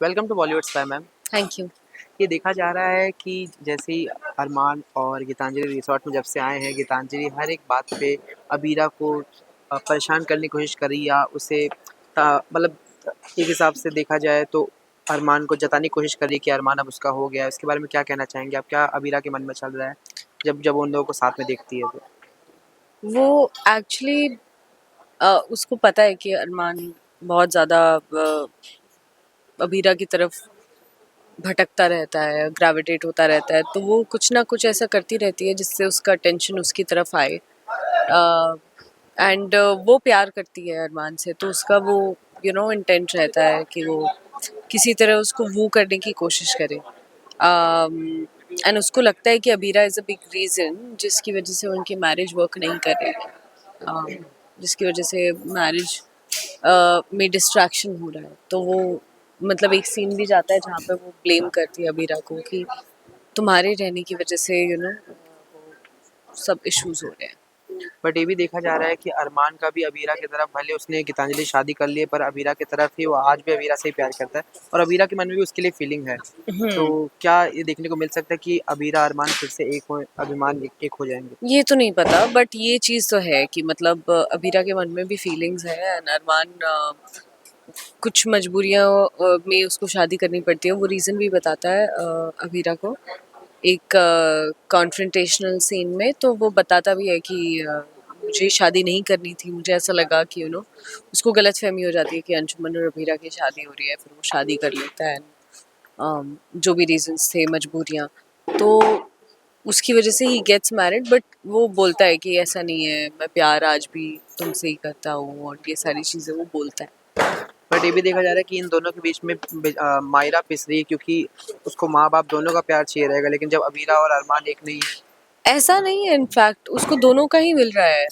Welcome to Bollywood spy ma'am. Thank you. ये देखा जा रहा है कि जैसे ही अरमान और गीतांजलि रिसॉर्ट में जब से आए हैं, गीतांजलि हर एक बात पे अबीरा को परेशान करने की कोशिश कर रही है या उसे मतलब एक हिसाब से देखा जाए तो अरमान को जताने की कोशिश कर रही है कि अरमान अब उसका हो गया है। इसके बारे में क्या कहना चाहेंगे आप? क्या अबीरा के मन में चल रहा है जब जब उन लोगों को साथ में देखती है तो? वो एक्चुअली उसको पता है कि अरमान बहुत ज़्यादा अबीरा की तरफ भटकता रहता है, ग्रेविटेट होता रहता है, तो वो कुछ ना कुछ ऐसा करती रहती है जिससे उसका अटेंशन उसकी तरफ आए। एंड वो प्यार करती है अरमान से, तो उसका वो इंटेंट रहता है कि वो किसी तरह उसको वो करने की कोशिश करे। एंड उसको लगता है कि Abira is a big reason जिसकी वजह से उनकी मैरिज वर्क नहीं कर रही, जिसकी वजह से मैरिज में डिस्ट्रैक्शन हो रहा है। तो वो मतलब एक सीन भी जाता है जहाँ पे वो ब्लेम करती है अबीरा को कि तुम्हारे रहने की वजह से सब इश्यूज हो रहे हैं। बट ये भी देखा जा रहा है कि अरमान का भी अबीरा की तरफ, भले उसने गीतांजलि शादी कर ली है, पर अबीरा की तरफ ही वो आज भी अबीरा से ही प्यार करता है और अबीरा के मन में भी उसके लिए फीलिंग है। तो क्या ये देखने को मिल सकता है कि अबीरा अरमान फिर से एक हो, अभिमान एक हो जाएंगे? ये तो नहीं पता, बट ये चीज़ तो है कि मतलब अबीरा के मन में भी फीलिंग्स है एंड अरमान कुछ मजबूरियाँ में उसको शादी करनी पड़ती है। वो रीज़न भी बताता है अबीरा को एक कॉन्फ्रंटेशनल सीन में, तो वो बताता भी है कि मुझे शादी नहीं करनी थी, मुझे ऐसा लगा कि उसको गलतफहमी हो जाती है कि अंशुमन और अबीरा की शादी हो रही है, फिर वो शादी कर लेता है। जो भी रीजंस थे, मजबूरियाँ, तो उसकी वजह से ही गेट्स मैरिड। बट वो बोलता है कि ऐसा नहीं है, मैं प्यार आज भी तुमसे ही करता हूँ और ये सारी चीज़ें वो बोलता है। बट ये भी देखा जा रहा है कि इन दोनों के बीच में मायरा पिस रही है क्योंकि उसको माँ बाप दोनों का प्यार चाहिए रहेगा, लेकिन जब अबीरा और अरमान एक नहीं है। ऐसा नहीं है, इनफैक्ट उसको दोनों का ही मिल रहा है।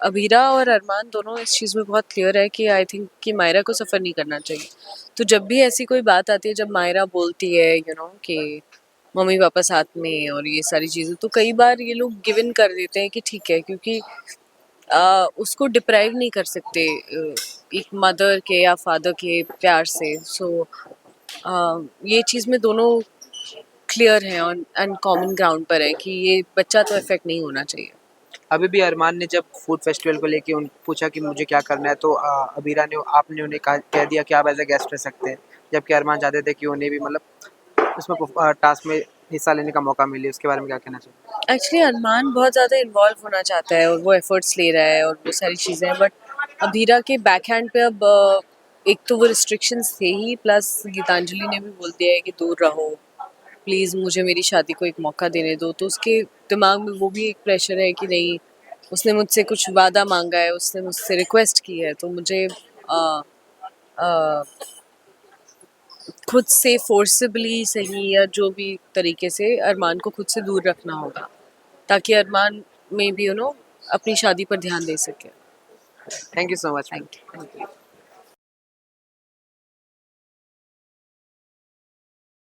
अबीरा और अरमान दोनों इस चीज़ में बहुत क्लियर है कि आई थिंक कि मायरा को सफ़र नहीं करना चाहिए। तो जब भी ऐसी कोई बात आती है, जब मायरा बोलती है कि मम्मी पापा साथ में और ये सारी चीज़ें, तो कई बार ये लोग गिव इन कर देते हैं कि ठीक है, क्योंकि उसको डिप्राइव नहीं कर सकते एक मदर के या फादर के प्यार से। सो ये चीज़ में दोनों क्लियर हैं और एंड कॉमन ग्राउंड पर है कि ये बच्चा तो इफेक्ट नहीं होना चाहिए। अभी भी अरमान ने जब फूड फेस्टिवल को लेके उन पूछा कि मुझे क्या करना है, तो अबीरा ने आपने उन्हें कह दिया कि आप एज ए गेस्ट रह सकते हैं, जबकि अरमान चाहते थे कि उन्हें भी मतलब उसमें टास्क में हिस्सा लेने का मौका मिले। उसके बारे में क्या कहना चाहिए? एक्चुअली अरमान बहुत ज़्यादा इन्वॉल्व होना चाहता है और वो एफर्ट्स ले रहा है और वो सारी चीज़ें हैं, बट अबीरा के बैक हैंड पे अब एक तो वो रिस्ट्रिक्शंस थे ही, प्लस गीतांजलि ने भी बोल दिया है कि दूर रहो प्लीज़, मुझे मेरी शादी को एक मौका देने दो। तो उसके दिमाग में वो भी एक प्रेशर है कि नहीं, उसने मुझसे कुछ वादा मांगा है, उसने मुझसे रिक्वेस्ट की है, तो मुझे आ, आ, खुद से फोर्सिबली सही या जो भी तरीके से अरमान को खुद से दूर रखना होगा, ताकि अरमान में भी अपनी शादी पर ध्यान दे सके। Thank you so much. Thank you.